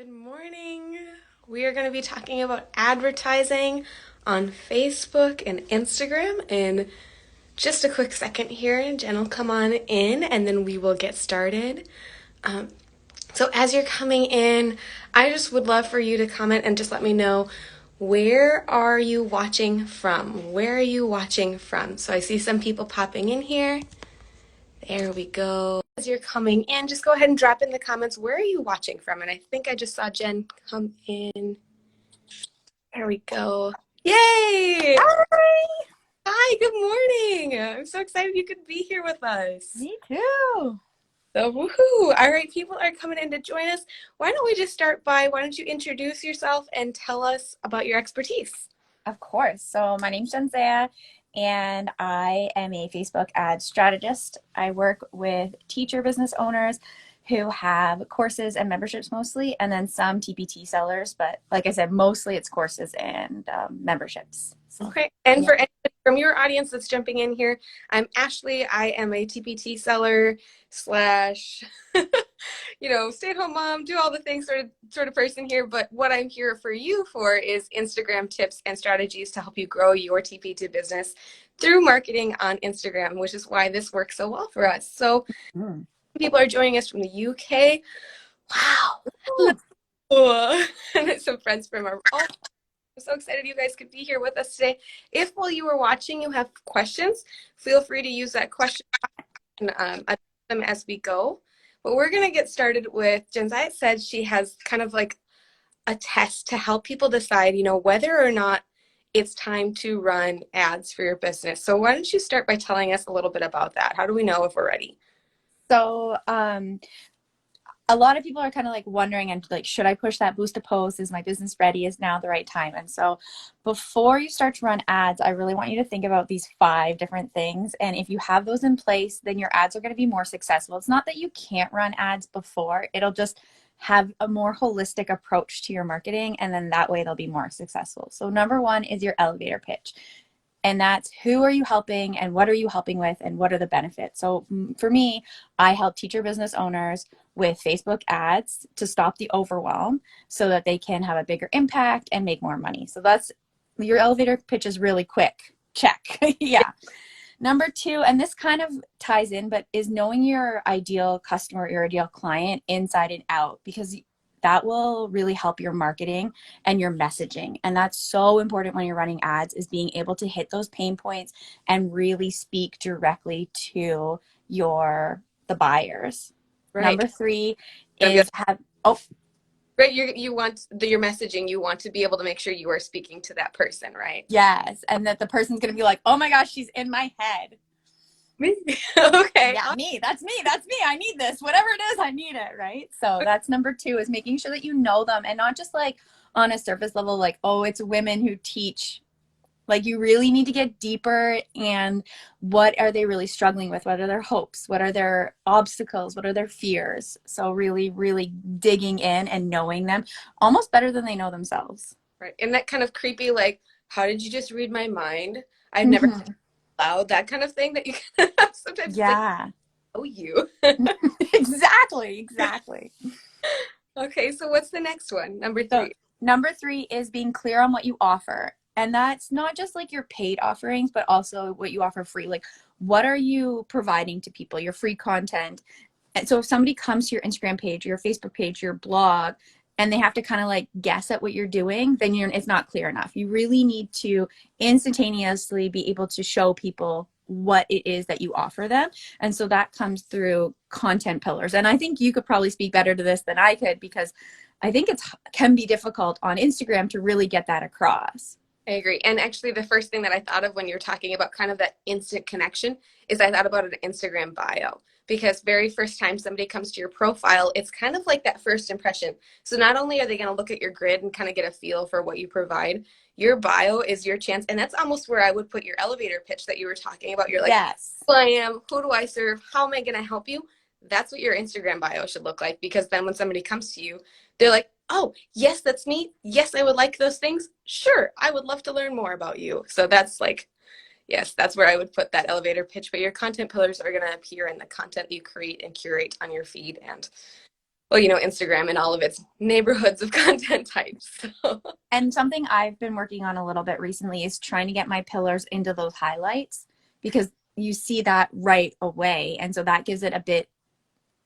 Good morning. We are going to be talking about advertising on Facebook and Instagram in just a quick second here. Jen will come on in and then we will get started. Um, so as you're coming in, I just would love for you to comment and just let me know, where are you watching from? Where are you watching from? So I see some people popping in here. There we go. As you're coming in, just go ahead and drop in the comments, where are you watching from? And I think I just saw Jen come in. There we go. Yay! Hi! Hi, good morning. I'm so excited you could be here with us. Me too. So, woohoo! All right, people are coming in to join us. Why don't we just start by, why don't you introduce yourself and tell us about your expertise? Of course. So my name's Jenzaia, and I am a Facebook ad strategist. I work with teacher business owners who have courses and memberships mostly, and then some TPT sellers. But like I said, mostly it's courses and memberships. So, Okay. And yeah. for anybody from your audience that's jumping in here, I'm Ashley. I am a TPT seller slash, stay-at-home mom, do all the things sort of person here. But what I'm here for you for is Instagram tips and strategies to help you grow your TPT business through marketing on Instagram, which is why this works so well for us. So Mm. people are joining us from the UK. Wow. Ooh. Hello. And some friends from all. I'm so excited you guys could be here with us today. If while you were watching you have questions, feel free to use that question and address them as we go. But we're going to get started with, Jenzaia said she has kind of like a test to help people decide, whether or not it's time to run ads for your business. So why don't you start by telling us a little bit about that? How do we know if we're ready? So, a lot of people are kind of like wondering and like, should I push that boost to post? Is my business ready? Is now the right time? And so before you start to run ads, I really want you to think about these 5 different things. And if you have those in place, then your ads are going to be more successful. It's not that you can't run ads before, it'll just have a more holistic approach to your marketing. And then that way they'll be more successful. So number 1 is your elevator pitch. And that's, who are you helping and what are you helping with and what are the benefits? So for me, I help teacher business owners with Facebook ads to stop the overwhelm so that they can have a bigger impact and make more money. So that's, your elevator pitch is really quick. Check. Yeah. Number 2, and this kind of ties in, but is knowing your ideal customer, your ideal client inside and out, because that will really help your marketing and your messaging. And that's so important when you're running ads, is being able to hit those pain points and really speak directly to the buyers. Right. Number 3 is oh, Right. You want your messaging, you want to be able to make sure you are speaking to that person, right? yes. And that the person's going to be like, oh my gosh, she's in my head. Me. Okay. Yeah, me. That's me. That's me. I need this. Whatever it is, I need it. Right. So that's number 2, is making sure that you know them and not just like on a surface level, like, oh, it's women who teach. Like, you really need to get deeper, and what are they really struggling with? What are their hopes? What are their obstacles? What are their fears? So really, really digging in and knowing them almost better than they know themselves. Right. And that kind of creepy, like, how did you just read my mind? I've never Mhm. allowed that kind of thing that you can have sometimes. It's like, Yeah, oh, you. exactly. Exactly. Okay. So what's the next one? Number So 3. number 3 is being clear on what you offer. And that's not just like your paid offerings, but also what you offer free. Like, what are you providing to people? Your free content. And so if somebody comes to your Instagram page, your Facebook page, your blog, and they have to kind of like guess at what you're doing, then it's not clear enough. You really need to instantaneously be able to show people what it is that you offer them. And so that comes through content pillars. And I think you could probably speak better to this than I could, because I think it can be difficult on Instagram to really get that across. I agree. And actually, the first thing that I thought of when you're talking about kind of that instant connection is I thought about an Instagram bio. Because very first time somebody comes to your profile, it's kind of like that first impression. So not only are they going to look at your grid and kind of get a feel for what you provide, your bio is your chance. And that's almost where I would put your elevator pitch that you were talking about. You're like, Yes. who I am, who do I serve, how am I going to help you? That's what your Instagram bio should look like. Because then when somebody comes to you, they're like, oh, yes, that's me. Yes, I would like those things. Sure, I would love to learn more about you. So that's like, yes, that's where I would put that elevator pitch. But your content pillars are going to appear in the content you create and curate on your feed. And well, Instagram and all of its neighborhoods of content types. So. And something I've been working on a little bit recently is trying to get my pillars into those highlights, because you see that right away. And so that gives it a bit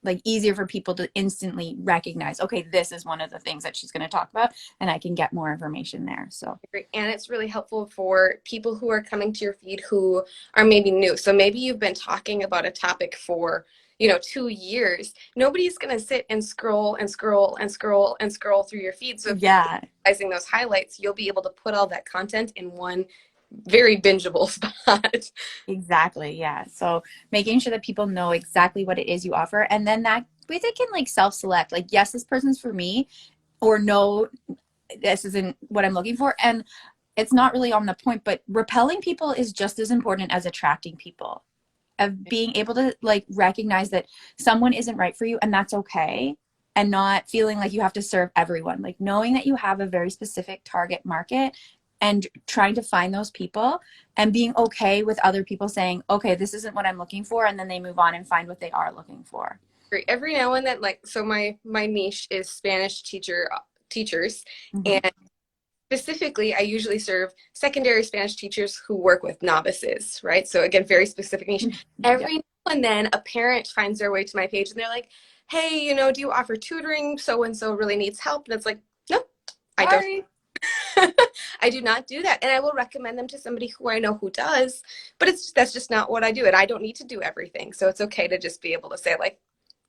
like easier for people to instantly recognize, okay, this is one of the things that she's going to talk about, and I can get more information there. So, and it's really helpful for people who are coming to your feed who are maybe new. So maybe you've been talking about a topic for 2 years. Nobody's going to sit and scroll and scroll and scroll and scroll through your feed. So if yeah, you're utilizing those highlights, you'll be able to put all that content in one very bingeable spot. exactly. Yeah. So making sure that people know exactly what it is you offer, and then that way they can like self-select, like, yes, this person's for me, or no, this isn't what I'm looking for. And it's not really on the point, but repelling people is just as important as attracting people. Of being able to like recognize that someone isn't right for you, and that's okay, and not feeling like you have to serve everyone, like knowing that you have a very specific target market and trying to find those people, and being okay with other people saying, okay, this isn't what I'm looking for, and then they move on and find what they are looking for. Every now and then, like, so my niche is Spanish teachers, Mm-hmm. and specifically, I usually serve secondary Spanish teachers who work with novices, right? So again, very specific niche. Yep. Every now and then a parent finds their way to my page and they're like, hey, do you offer tutoring? So-and-so really needs help. And it's like, nope, I don't. Sorry. I do not do that. And I will recommend them to somebody who I know who does, but that's just not what I do. And I don't need to do everything. So it's okay to just be able to say like,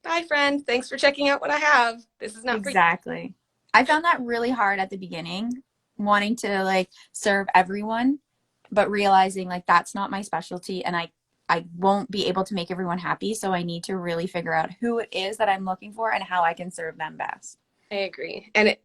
bye friend, thanks for checking out what I have. This is not for you. Exactly. I found that really hard at the beginning, wanting to like serve everyone, but realizing like that's not my specialty, and I won't be able to make everyone happy, so I need to really figure out who it is that I'm looking for and how I can serve them best. I agree. And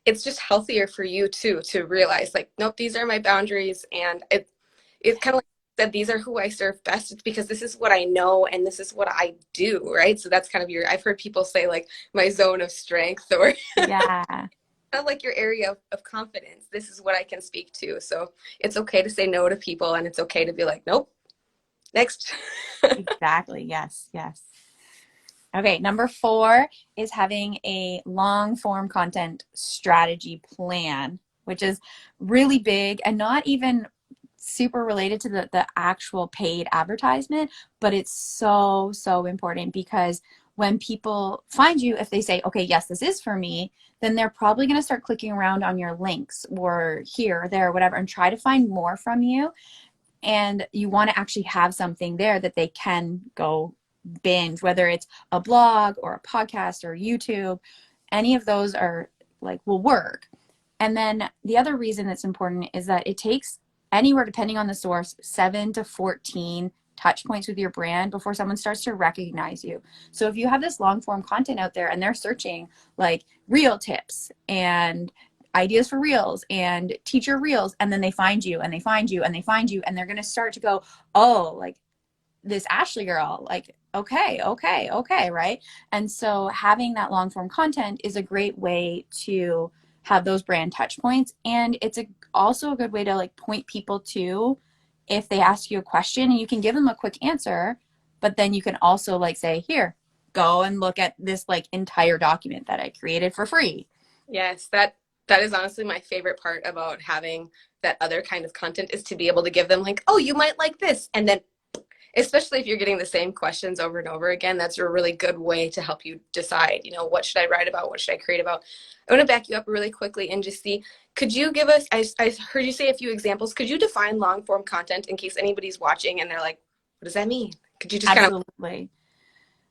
it's just healthier for you too to realize like, nope, these are my boundaries. And it's kind of like I said, these are who I serve best. It's because this is what I know and this is what I do, right? So that's kind of I've heard people say like my zone of strength, or Yeah, kind of like your area of confidence. This is what I can speak to. So it's okay to say no to people, and it's okay to be like, nope, next. exactly. Yes, yes. Okay, number 4 is having a long form content strategy plan, which is really big and not even super related to the actual paid advertisement, but it's so, so important, because when people find you, if they say, okay, yes, this is for me, then they're probably going to start clicking around on your links or here or there or whatever and try to find more from you. And you want to actually have something there that they can go binge, whether it's a blog or a podcast or YouTube. Any of those are like will work. And then the other reason it's important is that it takes anywhere, depending on the source, 7 to 14 touch points with your brand before someone starts to recognize you. So if you have this long form content out there and they're searching like reel tips and ideas for reels and teacher reels, and then they find you and they find you and they find you, and they're going to start to go, oh, like this Ashley girl, like, okay, right? And so having that long form content is a great way to have those brand touch points. And it's also a good way to like point people to, if they ask you a question and you can give them a quick answer, but then you can also like say, here, go and look at this like entire document that I created for free. Yes, that is honestly my favorite part about having that other kind of content, is to be able to give them like, oh, you might like this. And then especially if you're getting the same questions over and over again, that's a really good way to help you decide, what should I write about? What should I create about? I want to back you up really quickly and just see, could you give us, I heard you say a few examples. Could you define long form content in case anybody's watching and they're like, what does that mean? Could you just kind of. Absolutely.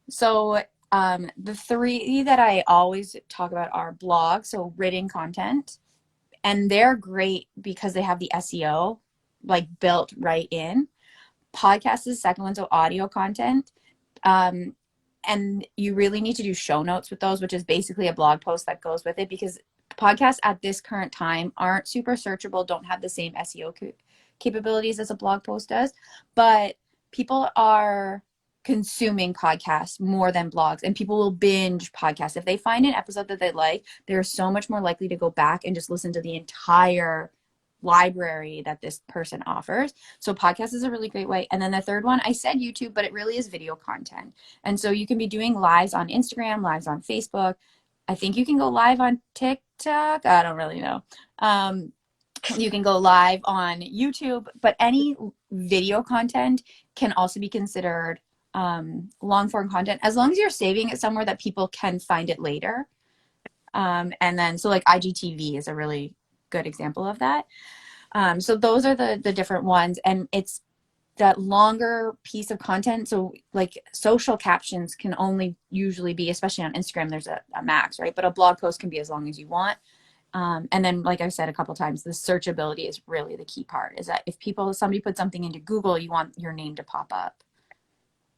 So the 3 that I always talk about are blogs, so written content, and they're great because they have the SEO like built right in. Podcast is the second one, so audio content. And you really need to do show notes with those, which is basically a blog post that goes with it, because podcasts at this current time aren't super searchable, don't have the same SEO capabilities as a blog post does, but people are consuming podcasts more than blogs, and people will binge podcasts. If they find an episode that they like, they're so much more likely to go back and just listen to the entire library that this person offers. So podcast is a really great way. And then the third one, I said YouTube, but it really is video content. And so you can be doing lives on Instagram, lives on Facebook. I think you can go live on TikTok. I don't really know. You can go live on YouTube, but any video content can also be considered long form content, as long as you're saving it somewhere that people can find it later. And then, so like IGTV is a really good example of that. So those are the different ones, and it's that longer piece of content. So like social captions can only usually be, especially on Instagram, there's a max, right? But a blog post can be as long as you want. And then, like I've said a couple times, the searchability is really the key part, is that if somebody puts something into Google, you want your name to pop up.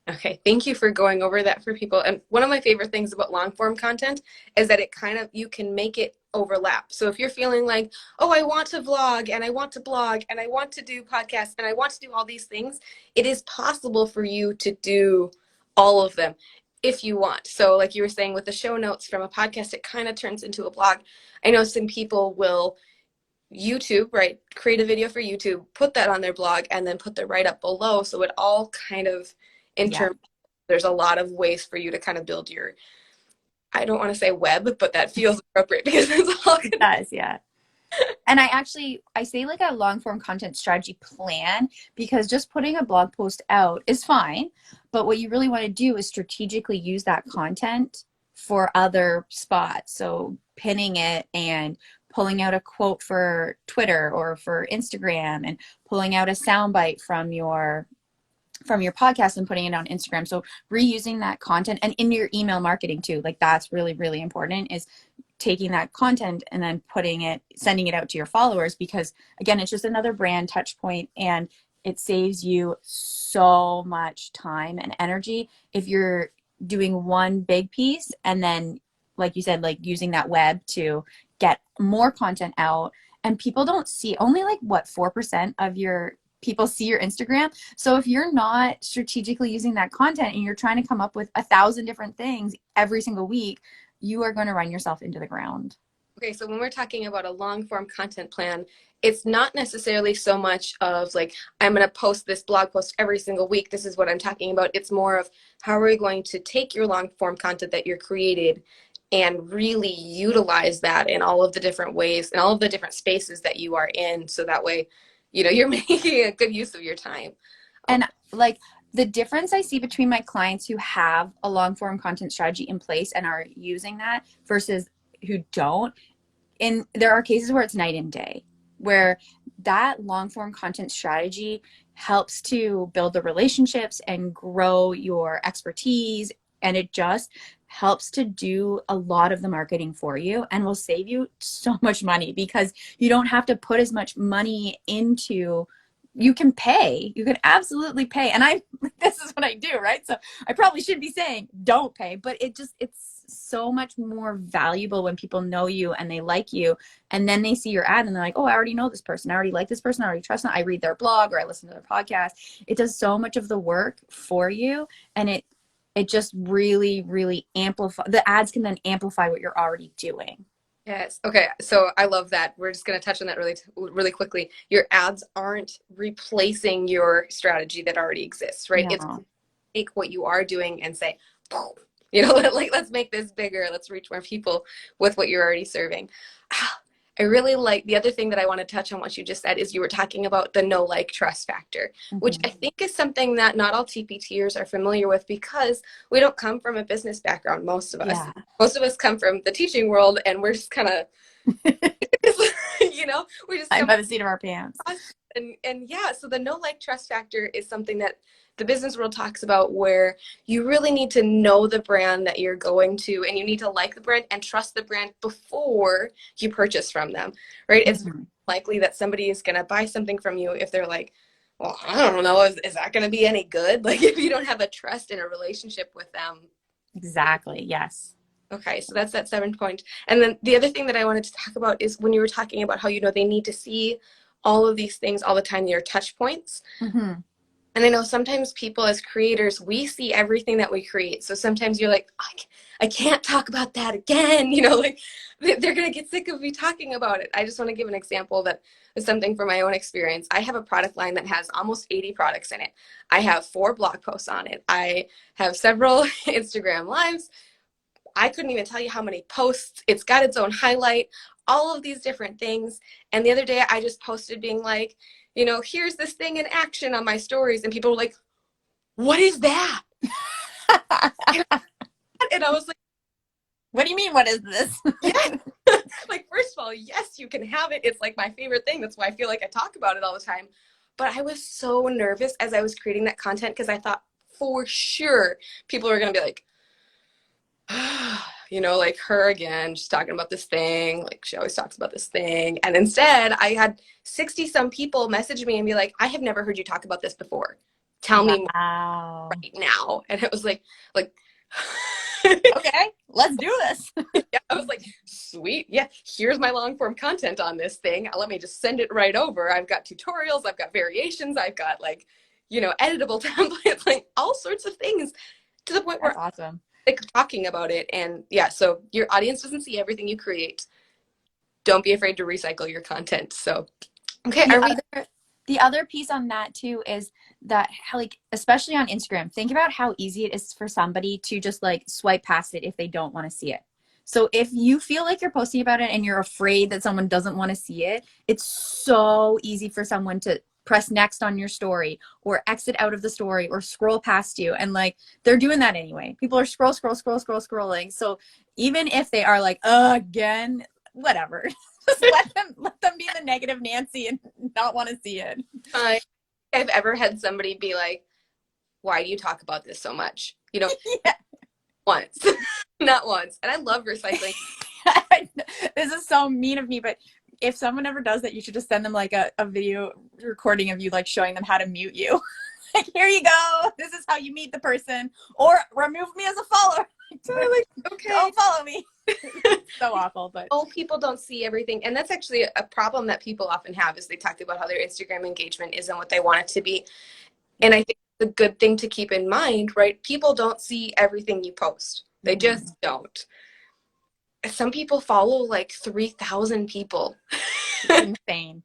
Okay, thank you for going over that for people. And one of my favorite things about long form content is that it kind of, you can make it overlap. So if you're feeling like, oh, I want to vlog and I want to blog and I want to do podcasts and I want to do all these things, it is possible for you to do all of them if you want. So like you were saying with the show notes from a podcast, it kind of turns into a blog. I know some people will YouTube, right? Create a video for YouTube, put that on their blog, and then put the write up below. So it all kind of Yeah. there's a lot of ways for you to kind of build your, I don't want to say web, but that feels appropriate because it's all It does, yeah. And I say like a long form content strategy plan, because just putting a blog post out is fine. But what you really want to do is strategically use that content for other spots. So pinning it and pulling out a quote for Twitter or for Instagram, and pulling out a soundbite from your podcast and putting it on Instagram. So reusing that content, and in your email marketing too, like that's really, really important, is taking that content and then sending it out to your followers, because again, it's just another brand touch point, and it saves you so much time and energy if you're doing one big piece and then, like you said, like using that web to get more content out. And people don't see, only like what, 4% of your people see your Instagram. So if you're not strategically using that content and you're trying to come up with 1,000 different things every single week, you are going to run yourself into the ground. Okay, so when we're talking about a long form content plan, it's not necessarily so much of like, I'm going to post this blog post every single week. This is what I'm talking about. It's more of how are we going to take your long form content that you're created and really utilize that in all of the different ways and all of the different spaces that you are in. So that way, you're making a good use of your time. And like the difference I see between my clients who have a long form content strategy in place and are using that versus who don't, and there are cases where it's night and day, where that long form content strategy helps to build the relationships and grow your expertise, and it just helps to do a lot of the marketing for you and will save you so much money, because you don't have to put as much money into, you can absolutely pay. And this is what I do, right? So I probably shouldn't be saying don't pay, but it's so much more valuable when people know you and they like you, and then they see your ad and they're like, oh, I already know this person, I already like this person, I already trust them, I read their blog or I listen to their podcast. It does so much of the work for you, and it just really, really the ads can then amplify what you're already doing. Yes. Okay. So I love that. We're just going to touch on that really quickly. Your ads aren't replacing your strategy that already exists, right? No. It's take what you are doing and say, like, let's make this bigger. Let's reach more people with what you're already serving. I really like the other thing that I want to touch on what you just said is you were talking about the know, like, trust factor, which I think is something that not all TPTers are familiar with, because we don't come from a business background. Most of us, most of us come from the teaching world, and we're just kind of, we just I'm by the seat of our pants. And yeah, so the know, like, trust factor is something that the business world talks about, where you really need to know the brand that you're going to, and you need to like the brand and trust the brand before you purchase from them, right? It's likely that somebody is going to buy something from you if they're like, well, I don't know, is that going to be any good? Like, if you don't have a trust and a relationship with them. Exactly. Yes. Okay, so that's that 7 point. And then the other thing that I wanted to talk about is when you were talking about how, they need to see all of these things all the time, your touch points. And I know sometimes people as creators, we see everything that we create. So sometimes you're like, I can't talk about that again. Like they're going to get sick of me talking about it. I just want to give an example that is something from my own experience. I have a product line that has almost 80 products in it. I have 4 blog posts on it. I have several Instagram lives. I couldn't even tell you how many posts. It's got its own highlight, all of these different things. And the other day I just posted being like, here's this thing in action on my stories. And people were like, what is that? And I was like, what do you mean, what is this? yeah. Like, first of all, yes, you can have it. It's like my favorite thing. That's why I feel like I talk about it all the time. But I was so nervous as I was creating that content because I thought for sure people were going to be like, like her again, she's talking about this thing. Like, she always talks about this thing. And instead, I had 60 some people message me and be like, I have never heard you talk about this before. Tell me more Wow. right now. And it was like, okay, let's do this. yeah, I was like, sweet. Yeah, here's my long form content on this thing. Let me just send it right over. I've got tutorials, I've got variations, I've got editable templates, like all sorts of things to the point That's where awesome. like talking about it. And yeah, so your audience doesn't see everything you create. Don't be afraid to recycle your content. So, okay, The other piece on that too is that, like, especially on Instagram, think about how easy it is for somebody to just like swipe past it if they don't want to see it. So if you feel like you're posting about it and you're afraid that someone doesn't want to see it, it's so easy for someone to press next on your story or exit out of the story or scroll past you. And like, they're doing that anyway. People are scrolling. So even if they are like, again, whatever, just let them be the negative Nancy and not want to see it. I've ever had somebody be like, why do you talk about this so much? Yeah. Once, not once. And I love recycling. This is so mean of me, but if someone ever does that, you should just send them like a video recording of you like showing them how to mute you. Like, here you go. This is how you meet the person, or remove me as a follower. Like, okay, don't follow me. So awful, but people don't see everything, and that's actually a problem that people often have. Is they talk about how their Instagram engagement isn't what they want it to be, and I think the good thing to keep in mind, right? People don't see everything you post. They just don't. Some people follow like 3,000 people. It's insane.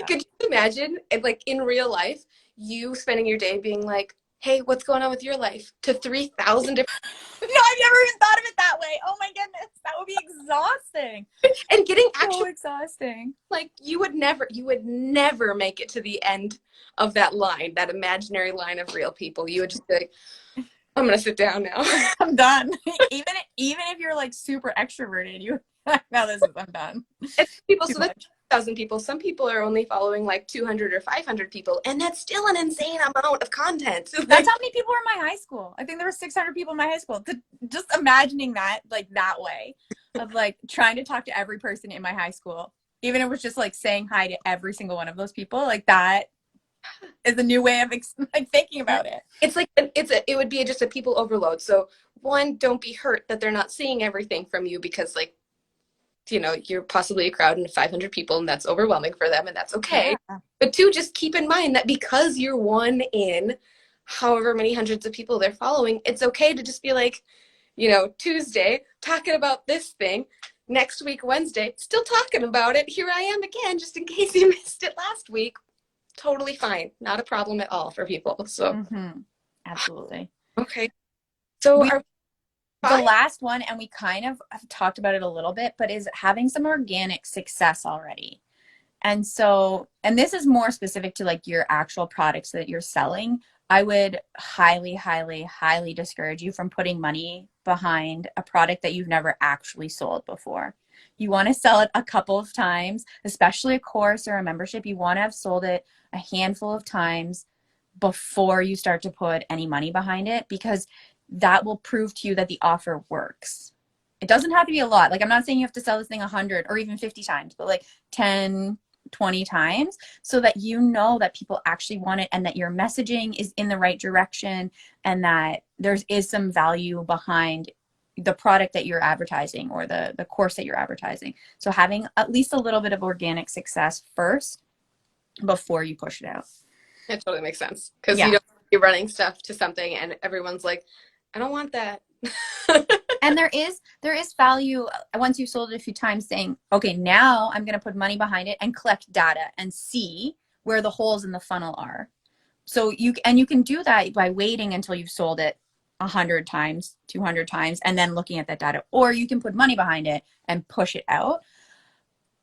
Could you imagine if, like, in real life, you spending your day being like, hey, what's going on with your life, to 3,000 different. No, I've never even thought of it that way. Oh my goodness, that would be exhausting. And getting actually so exhausting. Like, you would never make it to the end of that line, that imaginary line of real people. You would just be like, I'm gonna sit down now. I'm done. even if you're like super extroverted, I'm done. It's people, so that's 1,000 people. Some people are only following like 200 or 500 people, and that's still an insane amount of content. That's how many people were in my high school. I think there were 600 people in my high school. Just imagining that, like, that way of like trying to talk to every person in my high school, even if it was just like saying hi to every single one of those people, like that is a new way of like thinking about it. It's like it would be just a people overload. So one, don't be hurt that they're not seeing everything from you, because like, you're possibly a crowd of 500 people, and that's overwhelming for them, and that's okay. Yeah. But two, just keep in mind that because you're one in however many hundreds of people they're following, it's okay to just be like, Tuesday talking about this thing, next week Wednesday still talking about it, here I am again, just in case you missed it last week. Totally fine, not a problem at all for people. So absolutely. Okay, so the last one, and we kind of have talked about it a little bit, but is having some organic success already. And so, and this is more specific to like your actual products that you're selling. I would highly, highly, highly discourage you from putting money behind a product that you've never actually sold before. You want to sell it a couple of times, especially a course or a membership. You want to have sold it a handful of times before you start to put any money behind it, because that will prove to you that the offer works. It doesn't have to be a lot. Like, I'm not saying you have to sell this thing 100 or even 50 times, but like 10, 20 times, so that you know that people actually want it, and that your messaging is in the right direction, and that there is some value behind the product that you're advertising or the course that you're advertising. So having at least a little bit of organic success first before you push it out. It totally makes sense, because you're running stuff to something and everyone's like, I don't want that. And there is value once you've sold it a few times saying, okay, now I'm going to put money behind it and collect data and see where the holes in the funnel are. So you can do that by waiting until you've sold it 100 times, 200 times, and then looking at that data. Or you can put money behind it and push it out.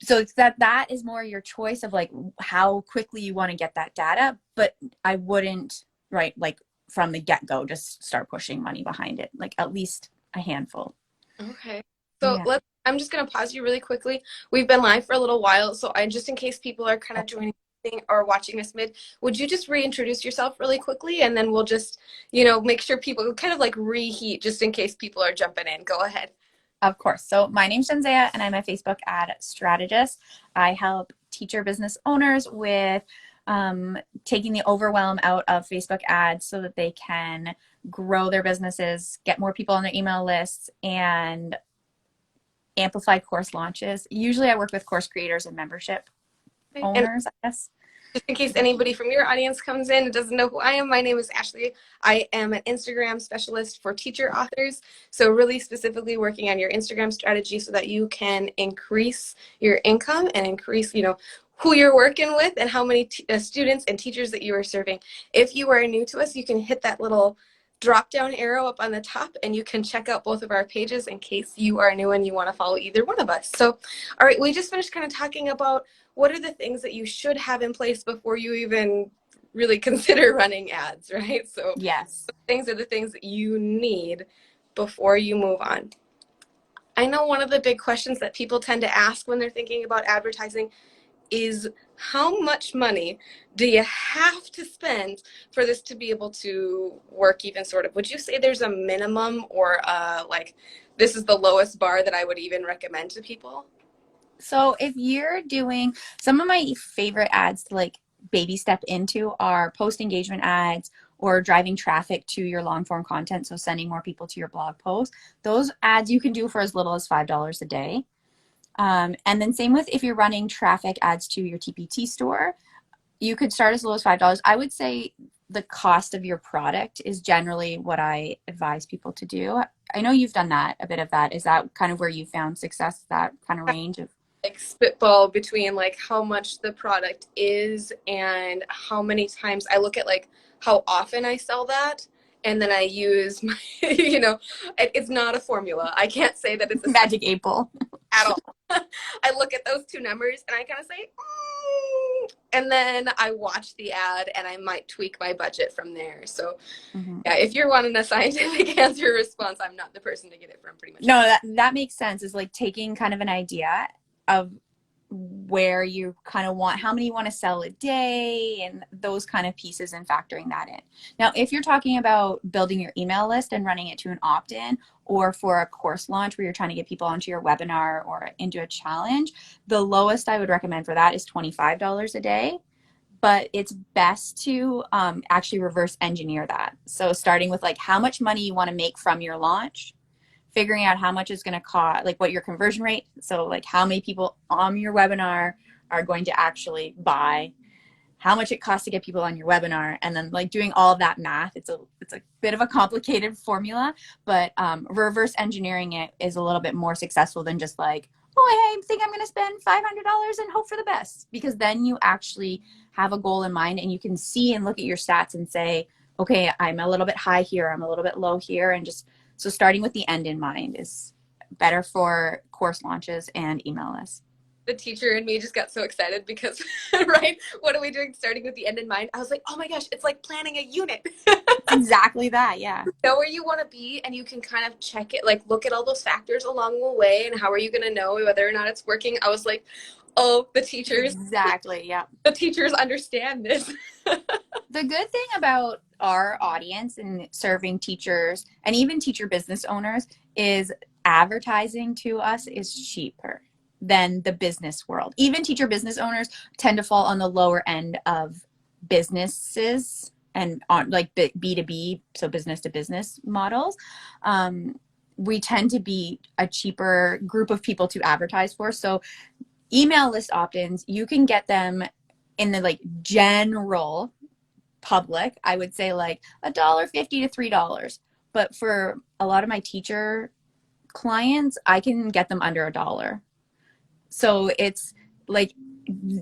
So it's that is more your choice of like how quickly you want to get that data. But I wouldn't, right, like from the get-go, just start pushing money behind it, like at least a handful. Okay. So Yeah. I'm just going to pause you really quickly. We've been live for a little while, so just in case people are kind of joining or watching us mid, would you just reintroduce yourself really quickly and then we'll just, make sure people kind of like reheat just in case people are jumping in. Go ahead. Of course. So my name's Jenzaia and I'm a Facebook ad strategist. I help teacher business owners with taking the overwhelm out of Facebook ads so that they can grow their businesses, get more people on their email lists, and amplify course launches. Usually I work with course creators and membership Okay. And owners, I guess. just in case anybody from your audience comes in and doesn't know who I am, my name is Ashley. I am an Instagram specialist for teacher authors. So really specifically working on your Instagram strategy so that you can increase your income and increase, who you're working with and how many students and teachers that you are serving. If you are new to us, you can hit that little drop down arrow up on the top and you can check out both of our pages in case you are new and you want to follow either one of us. So, all right, we just finished kind of talking about what are the things that you should have in place before you even really consider running ads, right? So Yes. things are the things that you need before you move on. I know one of the big questions that people tend to ask when they're thinking about advertising is how much money do you have to spend for this to be able to work even sort of? Would you say there's a minimum or like this is the lowest bar that I would even recommend to people? So if you're doing some of my favorite ads to like baby step into are post engagement ads or driving traffic to your long form content. So sending more people to your blog post. Those ads you can do for as little as $5 a day. And then same with if you're running traffic ads to your TPT store, you could start as low as $5. I would say the cost of your product is generally what I advise people to do. I know you've done that, a bit of that. Is that kind of where you found success, that kind of range of? Like spitball between like how much the product is and how many times I look at like how often I sell that and then I use my it's not a formula. I can't say that it's a Magic 8 Ball. at all. I look at those two numbers and I kind of say and then I watch the ad and I might tweak my budget from there. So Mm-hmm. yeah, if you're wanting a scientific answer response, I'm not the person to get it from pretty much. No, that makes sense. Is like taking kind of an idea of where you kind of want, how many you want to sell a day and those kind of pieces and factoring that in. Now, if you're talking about building your email list and running it to an opt-in or for a course launch where you're trying to get people onto your webinar or into a challenge, the lowest I would recommend for that is $25 a day. But it's best to actually reverse engineer that. So starting with like how much money you want to make from your launch, figuring out how much it's going to cost, like what your conversion rate, so like how many people on your webinar are going to actually buy, how much it costs to get people on your webinar, and then like doing all of that math. It's a bit of a complicated formula, but reverse engineering it is a little bit more successful than just like, oh, hey, I think I'm going to spend $500 and hope for the best, because then you actually have a goal in mind and you can see and look at your stats and say, okay, I'm a little bit high here, I'm a little bit low here, and just so starting with the end in mind is better for course launches and email lists. The teacher and me just got so excited because, right, what are we doing starting with the end in mind? I was like, oh my gosh, it's like planning a unit. It's exactly that, yeah. Know where you want to be and you can kind of check it, like look at all those factors along the way and how are you going to know whether or not it's working. I was like, oh, Exactly, yeah. the teachers understand this. The good thing about our audience and serving teachers and even teacher business owners is advertising to us is cheaper than the business world. Even teacher business owners tend to fall on the lower end of businesses and on like B2B, so business to business models. We tend to be a cheaper group of people to advertise for. So email list opt-ins, you can get them in the like general public, I would say like $1.50 to $3. but for a lot of my teacher clients, I can get them under $1. So it's like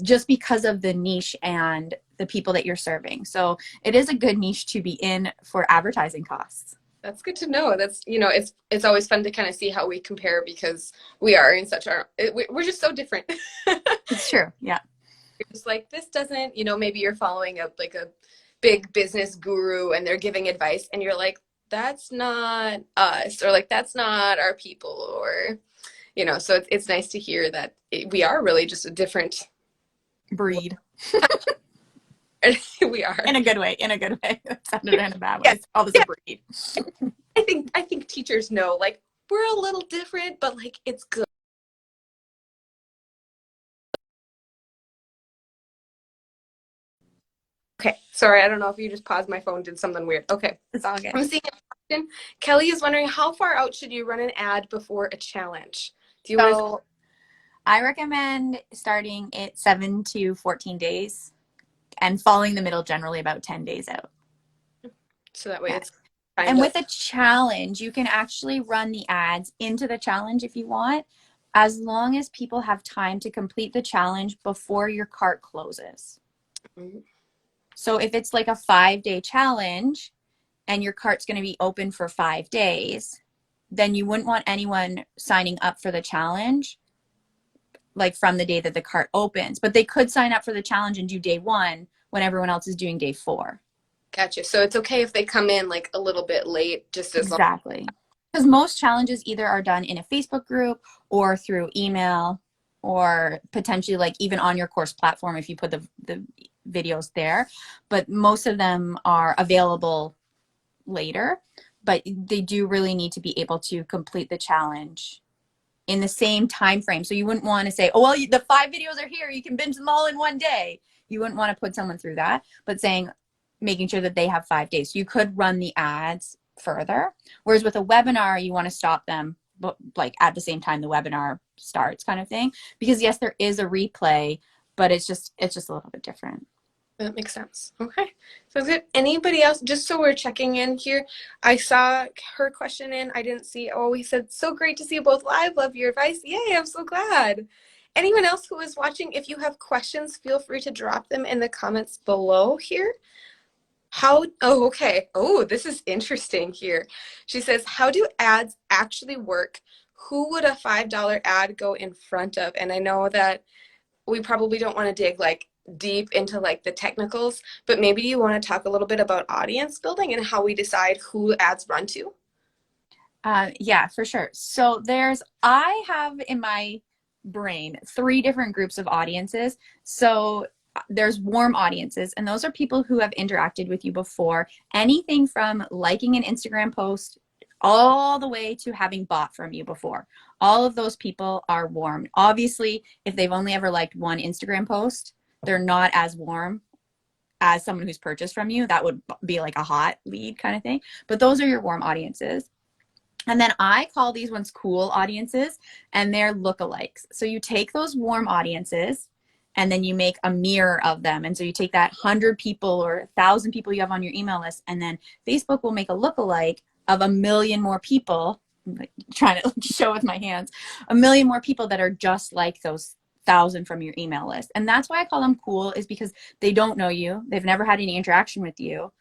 just because of the niche and the people that you're serving. So it is a good niche to be in for advertising costs. That's good to know. That's, it's always fun to kind of see how we compare because we are in such we're just so different. It's true. Yeah. You're just like, this doesn't, maybe you're following a big business guru and they're giving advice and you're like, that's not us, or like, that's not our people, or, so it's nice to hear that we are really just a different breed. We are. In a good way. In a good way. It sounded in a bad way. Yes. It's all this a breed. I think teachers know, like, we're a little different, but like, it's good. Okay, sorry, I don't know if you just paused my phone, did something weird. Okay, It's all good. I'm seeing a question. Kelly is wondering, how far out should you run an ad before a challenge? Do you want So I recommend starting at 7 to 14 days and following the middle generally about 10 days out. so that way Yeah. it's And with a challenge, you can actually run the ads into the challenge if you want, as long as people have time to complete the challenge before your cart closes. Mm-hmm. So if it's like a 5-day challenge and your cart's going to be open for 5 days, then you wouldn't want anyone signing up for the challenge like from the day that the cart opens. But they could sign up for the challenge and do day 1 when everyone else is doing day 4. Gotcha. So it's okay if they come in like a little bit late, just as long. Exactly. Because most challenges either are done in a Facebook group or through email or potentially like even on your course platform if you put the videos there. But most of them are available later. But they do really need to be able to complete the challenge in the same time frame. So you wouldn't want to say, oh, well, the 5 videos are here. You can binge them all in one day. You wouldn't want to put someone through that. But saying, making sure that they have 5 days. So you could run the ads further. Whereas with a webinar, you want to stop them like at the same time the webinar starts kind of thing. Because yes, there is a replay, but it's just a little bit different. That makes sense. Okay. Sounds good. Anybody else? Just so we're checking in here, I saw her question in. I didn't see. Oh, he said, so great to see you both live. Love your advice. Yay, I'm so glad. Anyone else who is watching, if you have questions, feel free to drop them in the comments below here. Oh, okay. Oh, this is interesting here. She says, how do ads actually work? Who would a $5 ad go in front of? And I know that we probably don't want to dig like deep into like the technicals, but maybe you want to talk a little bit about audience building and how we decide who ads run to. Yeah, for sure. So I have in my brain 3 different groups of audiences. So there's warm audiences, and those are people who have interacted with you before. Anything from liking an Instagram post all the way to having bought from you before. All of those people are warm. Obviously, if they've only ever liked one Instagram post, they're not as warm as someone who's purchased from you. That would be like a hot lead kind of thing. But those are your warm audiences. And then I call these ones cool audiences, and they're lookalikes. So you take those warm audiences and then you make a mirror of them. And so you take that 100 people or 1,000 people you have on your email list, and then Facebook will make a lookalike of 1 million more people. I'm like trying to show with my hands, 1 million more people that are just like those 1,000 from your email list. And that's why I call them cool, is because they don't know you. They've never had any interaction with you.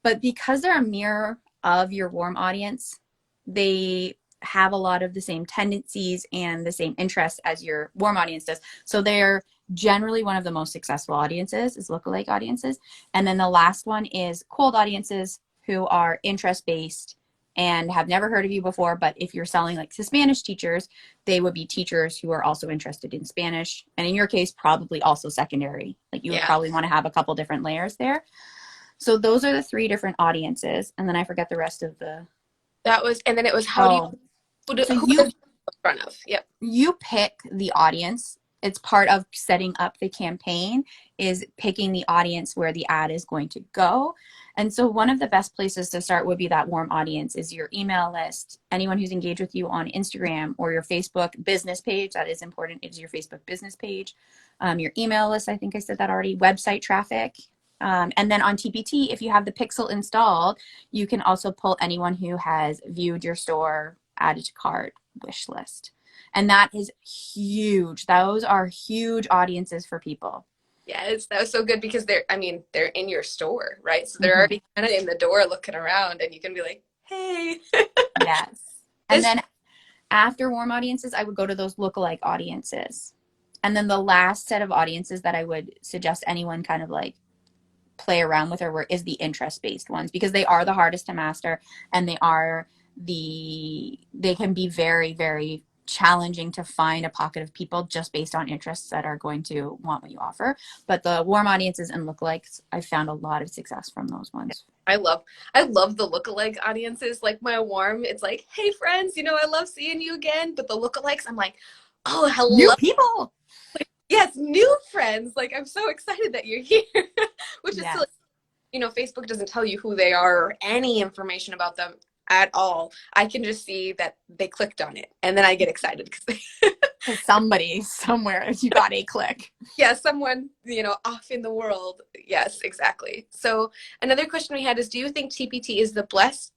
But because they're a mirror of your warm audience, they have a lot of the same tendencies and the same interests as your warm audience does. So they're generally one of the most successful audiences is lookalike audiences. And then the last one is cold audiences, who are interest-based and have never heard of you before. But if you're selling like to Spanish teachers, they would be teachers who are also interested in Spanish. And in your case, probably also secondary. Like you would probably want to have a couple different layers there. So those are the 3 different audiences. And then I forget the rest of the... And then it was who you in front of? Yep. You pick the audience. It's part of setting up the campaign, is picking the audience where the ad is going to go. And so one of the best places to start would be that warm audience, is your email list. Anyone who's engaged with you on Instagram or your Facebook business page, that is important, is your Facebook business page. Your email list, I think I said that already. Website traffic, And then on TPT, if you have the pixel installed, you can also pull anyone who has viewed your store, added to cart, wish list. And that is huge. Those are huge audiences for people. Yes, that was so good because they're in your store, right? So they're Mhm. already kind of in the door looking around and you can be like, hey, Yes. And this, then after warm audiences, I would go to those lookalike audiences. And then the last set of audiences that I would suggest anyone kind of like play around with or is the interest based ones, because they are the hardest to master, and they can be very, very challenging to find a pocket of people just based on interests that are going to want what you offer. But the warm audiences and lookalikes, I found a lot of success from those ones. I love I love the lookalike audiences. Like my warm, it's like, hey friends, I love seeing you again. But the lookalikes, I'm like, oh, New hello. people. Yes, new friends. Like I'm so excited that you're here. Which is silly. Yes. Facebook doesn't tell you who they are or any information about them at all. I can just see that they clicked on it, and then I get excited because Because somebody somewhere you got a click. yeah, someone, off in the world. Yes, exactly. So another question we had is, do you think TPT is the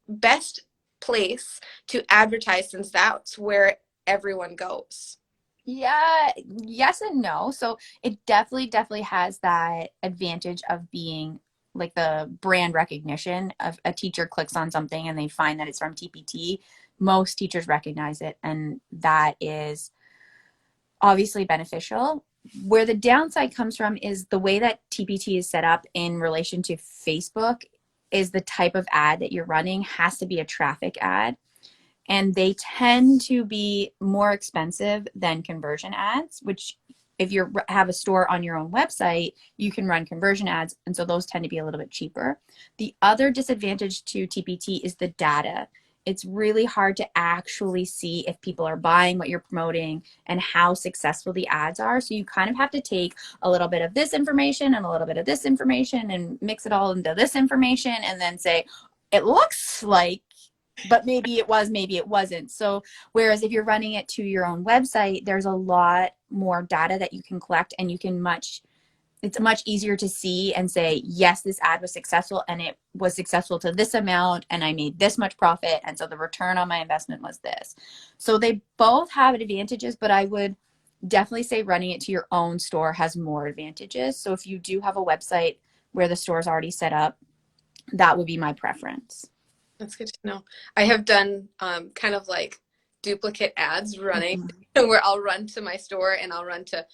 best place to advertise since that's where everyone goes? Yeah, yes and no. So it definitely has that advantage of being like the brand recognition of a teacher clicks on something and they find that it's from TPT. Most teachers recognize it, and that is obviously beneficial. Where the downside comes from is the way that TPT is set up in relation to Facebook is the type of ad that you're running has to be a traffic ad, and they tend to be more expensive than conversion ads, which if you have a store on your own website, you can run conversion ads, and so those tend to be a little bit cheaper. The other disadvantage to TPT is the data. It's really hard to actually see if people are buying what you're promoting and how successful the ads are. So you kind of have to take a little bit of this information and a little bit of this information and mix it all into this information and then say, it looks like, but maybe it was, maybe it wasn't. So whereas if you're running it to your own website, there's a lot more data that you can collect, and it's much easier to see and say, yes, this ad was successful and it was successful to this amount and I made this much profit. And so the return on my investment was this. So they both have advantages, but I would definitely say running it to your own store has more advantages. So if you do have a website where the store is already set up, that would be my preference. That's good to know. I have done kind of like duplicate ads running Mhm. where I'll run to my store and I'll run to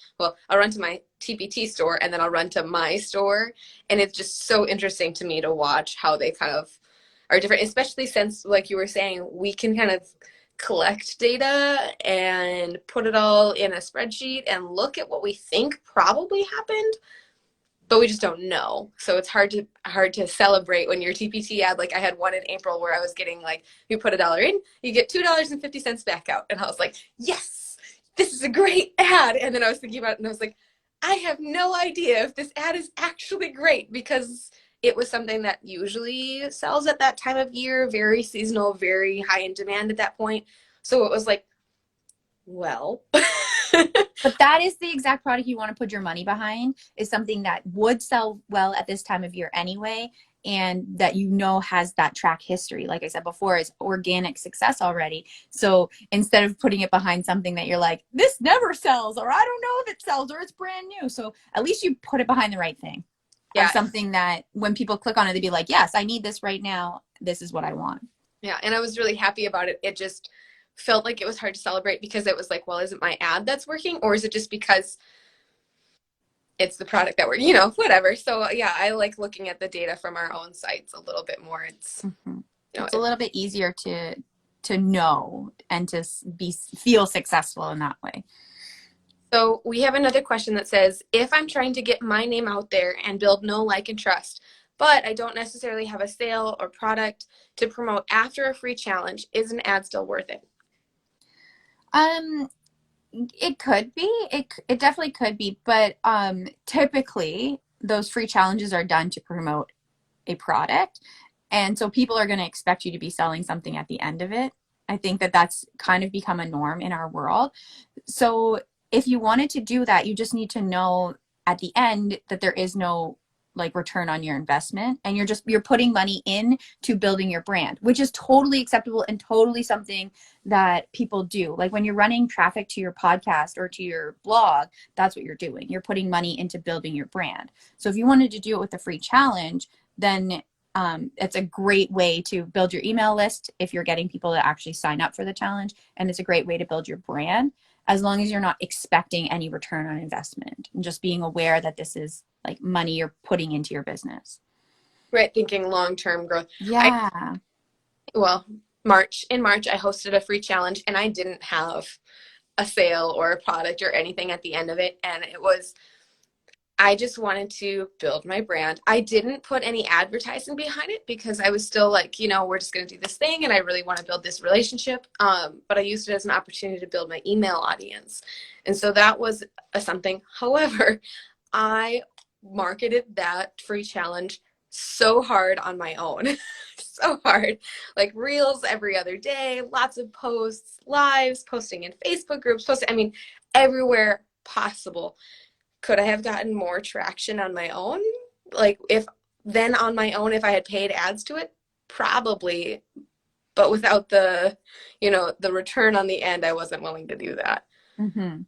my TPT store and then I'll run to my store. And it's just so interesting to me to watch how they kind of are different, especially since, like you were saying, we can kind of collect data and put it all in a spreadsheet and look at what we think probably happened, but we just don't know. So it's hard to celebrate when your TPT ad, like I had one in April where I was getting like, you put $1 in, you get $2.50 back out. And I was like, yes, this is a great ad. And then I was thinking about it and I was like, I have no idea if this ad is actually great because it was something that usually sells at that time of year, very seasonal, very high in demand at that point. So it was like, well, But that is the exact product you want to put your money behind, is something that would sell well at this time of year anyway, and that has that track history. Like I said before, is organic success already. So instead of putting it behind something that you're like, this never sells, or I don't know if it sells, or it's brand new. So at least you put it behind the right thing, of yeah. something that when people click on it, they'd be like, yes, I need this right now. This is what I want. Yeah, and I was really happy about it. It just felt like it was hard to celebrate because it was like, well, is it my ad that's working or is it just because it's the product that whatever. So yeah, I like looking at the data from our own sites a little bit more. Mhm. You know, It's a little bit easier to know and to feel successful in that way. so we have another question that says, if I'm trying to get my name out there and build know, like, and trust, but I don't necessarily have a sale or product to promote after a free challenge, is an ad still worth it? Um, it could be. It definitely could be, but typically those free challenges are done to promote a product, and so people are going to expect you to be selling something at the end of it. I think that that's kind of become a norm in our world. So if you wanted to do that, you just need to know at the end that there is no like return on your investment, and you're putting money in to building your brand, which is totally acceptable and totally something that people do. Like when you're running traffic to your podcast or to your blog, that's what you're doing. You're putting money into building your brand. So if you wanted to do it with the free challenge, then it's a great way to build your email list if you're getting people to actually sign up for the challenge, and it's a great way to build your brand, as long as you're not expecting any return on investment and just being aware that this is like money you're putting into your business. Right, thinking long-term growth. Yeah. Well, in March, I hosted a free challenge and I didn't have a sale or a product or anything at the end of it. And I just wanted to build my brand. I didn't put any advertising behind it because I was still like, we're just going to do this thing and I really want to build this relationship. But I used it as an opportunity to build my email audience. And so that was something. However, I marketed that free challenge so hard on my own. So hard. Like reels every other day, lots of posts, lives, posting in Facebook groups, everywhere possible. Could I have gotten more traction on my own? Like if I had paid ads to it, probably, but without the return on the end, I wasn't willing to do that. Mm-hmm.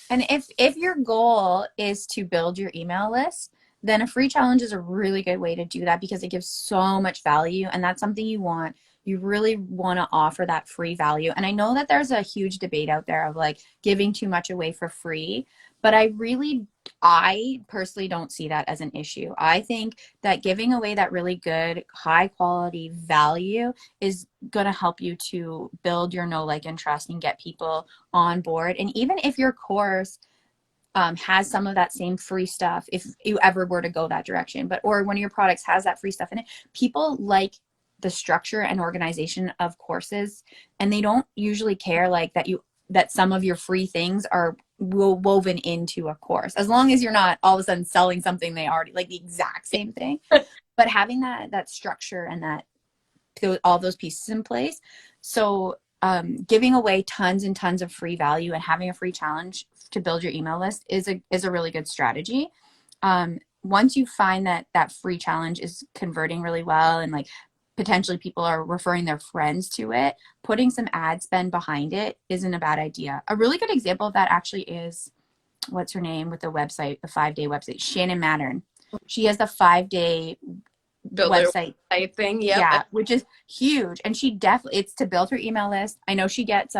And if your goal is to build your email list, then a free challenge is a really good way to do that, because it gives so much value, and that's something you really want to offer, that free value. And I know that there's a huge debate out there of like giving too much away for free, but I personally don't see that as an issue. I think that giving away that really good, high quality value is going to help you to build your know, like, and trust and get people on board. And even if your course has some of that same free stuff, if you ever were to go that direction, or one of your products has that free stuff in it, people like the structure and organization of courses, and they don't usually care like that some of your free things are woven into a course, as long as you're not all of a sudden selling something they already like the exact same thing. But having that structure and all those pieces in place. So giving away tons and tons of free value and having a free challenge to build your email list is a really good strategy. Once you find that free challenge is converting really well, and like potentially people are referring their friends to it, putting some ad spend behind it isn't a bad idea. A really good example of that actually is, what's her name with the 5-day website, Shannon Mattern. She has the 5-day website thing. Yep. Yeah, which is huge. And it's to build her email list. I know she gets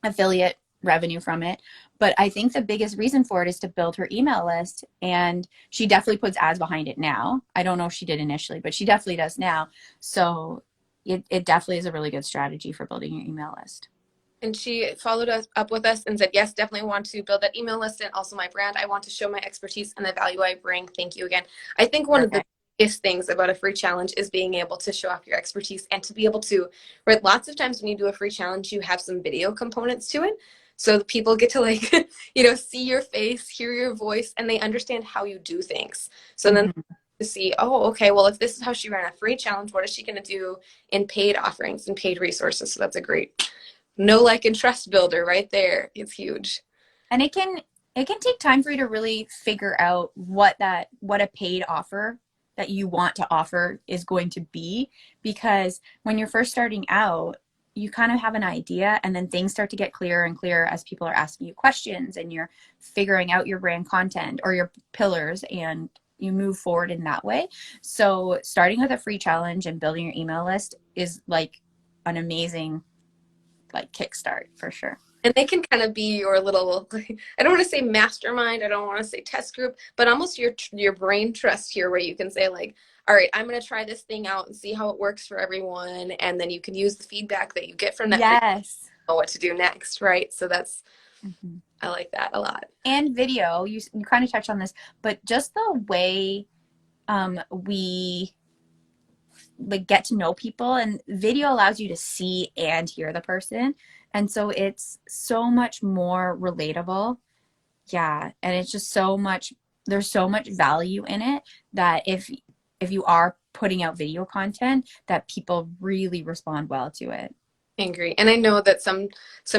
affiliate revenue from it, but I think the biggest reason for it is to build her email list. And she definitely puts ads behind it now. I don't know if she did initially, but she definitely does now. So it definitely is a really good strategy for building your email list. And she followed up with us and said, yes, definitely want to build that email list and also my brand. I want to show my expertise and the value I bring. Thank you again. I think one of the biggest things about a free challenge is being able to show off your expertise and to be able to, right? Lots of times when you do a free challenge, you have some video components to it. So the people get to see your face, hear your voice, and they understand how you do things. So then to see, oh, okay, well, if this is how she ran a free challenge, what is she going to do in paid offerings and paid resources? So that's a great know, like, and trust builder right there. It's huge. And it can take time for you to really figure out what a paid offer that you want to offer is going to be, because when you're first starting out, you kind of have an idea, and then things start to get clearer and clearer as people are asking you questions and you're figuring out your brand content or your pillars, and you move forward in that way. So starting with a free challenge and building your email list is like an amazing kickstart for sure. And they can kind of be your little, I don't want to say mastermind, I don't want to say test group, but almost your brain trust here, where you can say like, all right, I'm going to try this thing out and see how it works for everyone. And then you can use the feedback that you get from that. Yes. Know what to do next, right? So that's, I like that a lot. And video, you kind of touched on this, but just the way we get to know people, and video allows you to see and hear the person. And so it's so much more relatable. Yeah. And it's just there's so much value in it that if you are putting out video content, that people really respond well to it. I agree. And I know that some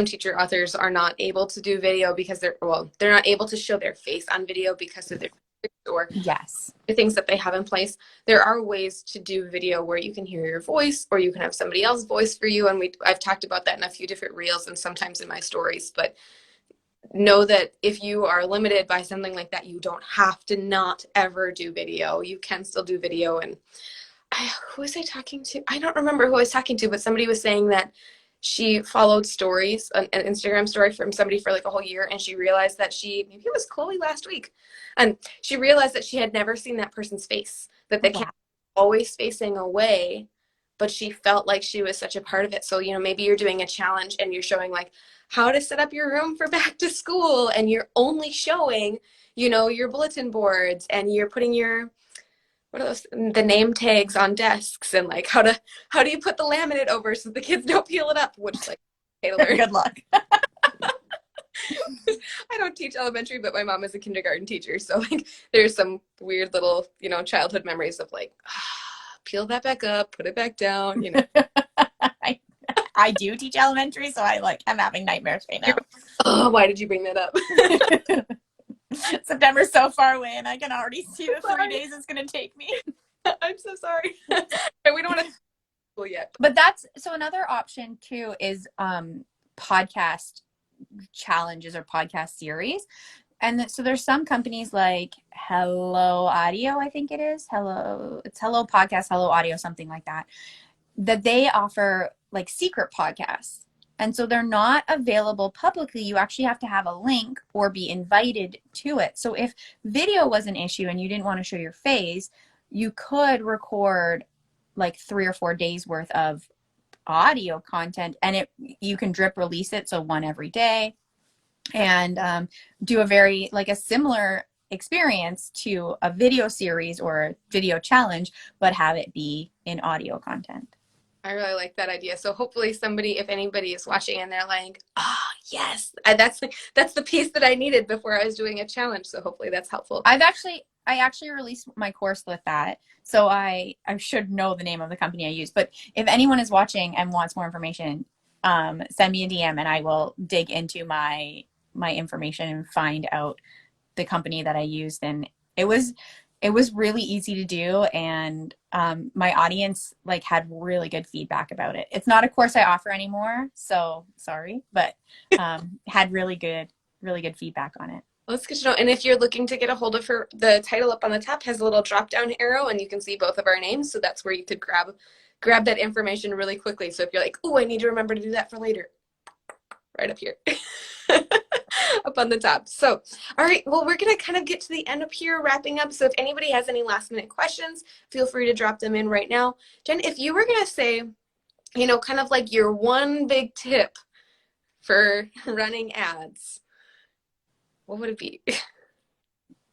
teacher authors are not able to do video because they're not able to show their face on video because of their or Yes. the things that they have in place, there are ways to do video where you can hear your voice or you can have somebody else's voice for you. And I've talked about that in a few different reels and sometimes in my stories. But know that if you are limited by something like that, you don't have to not ever do video. You can still do video. And who was I talking to? I don't remember who I was talking to, but somebody was saying that she followed stories, an Instagram story from somebody for like a whole year, and she realized that maybe it was Chloe last week, and she realized that she had never seen that person's face, that the camera Wow. was always facing away, but she felt like she was such a part of it. So, maybe you're doing a challenge and you're showing like how to set up your room for back to school, and you're only showing, your bulletin boards, and you're putting your what are those the name tags on desks, and like how do you put the laminate over so the kids don't peel it up, which like okay to learn. Good luck. I don't teach elementary, but my mom is a kindergarten teacher, so like there's some weird little childhood memories of like peel that back up, put it back down. I do teach elementary, so I'm having nightmares right now. Oh, why did you bring that up? September's so far away, and I can already see the 3 days it's going to take me. I'm so sorry. We don't want to school yet. But that's so another option too is podcast challenges or podcast series. And so there's some companies like Hello Audio, I think it is. It's Hello Podcast, Hello Audio, something like that, that they offer like secret podcasts. And so they're not available publicly. You actually have to have a link or be invited to it. So if video was an issue and you didn't want to show your face, you could record like 3 or 4 days worth of audio content, and you can drip release it, so one every day, and do a similar experience to a video series or a video challenge, but have it be in audio content. I really like that idea. So hopefully somebody, if anybody is watching and they're like, oh, yes, that's the piece that I needed before I was doing a challenge. So hopefully that's helpful. I actually released my course with that. So I should know the name of the company I use. But if anyone is watching and wants more information, send me a DM and I will dig into my information and find out the company that I used. And it was really easy to do, and my audience had really good feedback about it. It's not a course I offer anymore, so sorry, but had really good feedback on it. Well, that's good to know. And if you're looking to get a hold of her, the title up on the top has a little drop down arrow, and you can see both of our names. So that's where you could grab that information really quickly. So if you're like, oh, I need to remember to do that for later, right up here. Up on the top. So, all right, well, we're going to kind of get to the end up here, wrapping up. So if anybody has any last minute questions, feel free to drop them in right now. Jen, if you were going to say, kind of like your one big tip for running ads, what would it be?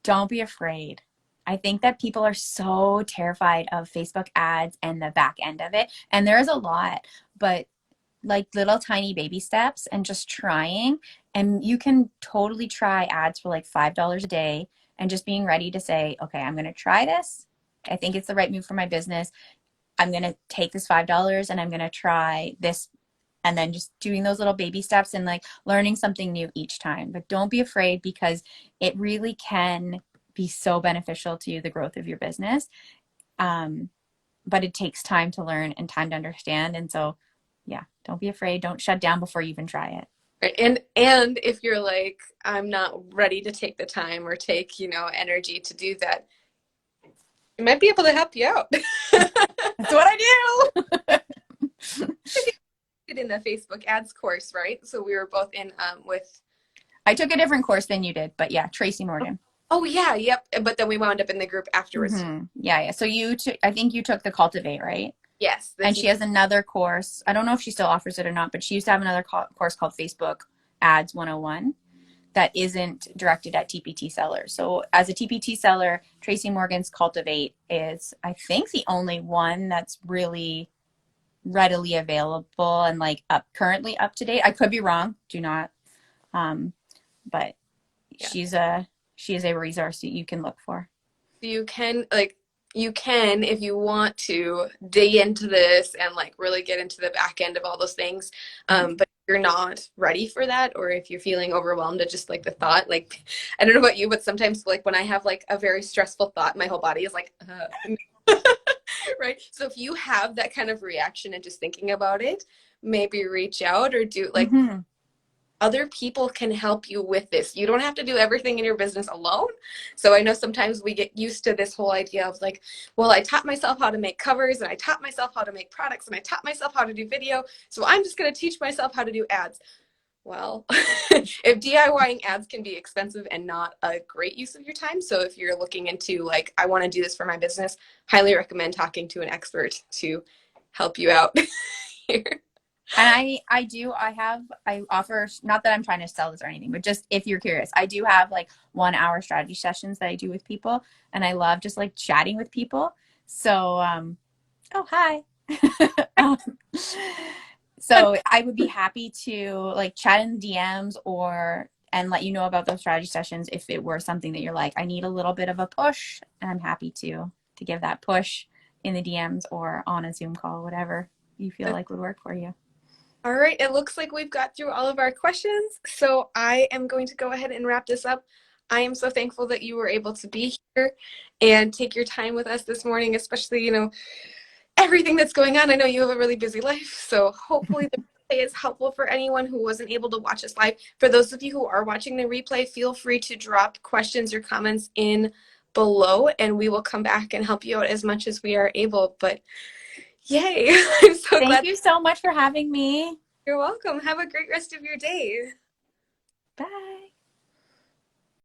Don't be afraid. I think that people are so terrified of Facebook ads and the back end of it. And there is a lot, but like little tiny baby steps and just trying. And you can totally try ads for like $5 a day and just being ready to say, okay, I'm going to try this. I think it's the right move for my business. I'm going to take this $5 and I'm going to try this. And then just doing those little baby steps and like learning something new each time. But don't be afraid, because it really can be so beneficial to the growth of your business. But it takes time to learn and time to understand. And so, yeah, don't be afraid. Don't shut down before you even try it. Right. And if you're like, I'm not ready to take the time or take, energy to do that, I might be able to help you out. That's what I do. In the Facebook ads course, right? So we were both in with. I took a different course than you did, but yeah, Tracy Morgan. Oh yeah, yep. But then we wound up in the group afterwards. Mm-hmm. Yeah. So I think you took the Cultivate, right? Yes. And she has another course. I don't know if she still offers it or not, but she used to have another course called Facebook Ads 101 that isn't directed at TPT sellers. So as a TPT seller, Tracy Morgan's Cultivate is, I think, the only one that's really readily available and currently up to date. I could be wrong. Do not. But yeah. She is a resource that you can look for. You can if you want to dig into this and really get into the back end of all those things. But you're not ready for that, or if you're feeling overwhelmed at just like the thought, like I don't know about you, but sometimes like when I have like a very stressful thought, my whole body is like right? So if you have that kind of reaction and just thinking about it, maybe reach out or do like Mm-hmm. other people can help you with this. You don't have to do everything in your business alone. So I know sometimes we get used to this whole idea of like, well, I taught myself how to make covers and I taught myself how to make products and I taught myself how to do video. So I'm just going to teach myself how to do ads. Well, if DIYing ads can be expensive and not a great use of your time, so if you're looking into like, I want to do this for my business, highly recommend talking to an expert to help you out here. And I offer, not that I'm trying to sell this or anything, but just if you're curious, I do have like 1 hour strategy sessions that I do with people, and I love just like chatting with people. So, oh, hi. um, so I would be happy to like chat in the DMs or and let you know about those strategy sessions if it were something that you're like, I need a little bit of a push, and I'm happy to give that push in the DMs or on a Zoom call, whatever you feel like would work for you. All right, it looks like we've got through all of our questions, so I am going to go ahead and wrap this up. I am so thankful that you were able to be here and take your time with us this morning, especially, everything that's going on. I know you have a really busy life, so hopefully the replay is helpful for anyone who wasn't able to watch us live. For those of you who are watching the replay, feel free to drop questions or comments in below, and we will come back and help you out as much as we are able. But yay, I'm so Thank glad. you so much for having me. You're welcome. Have a great rest of your day. Bye.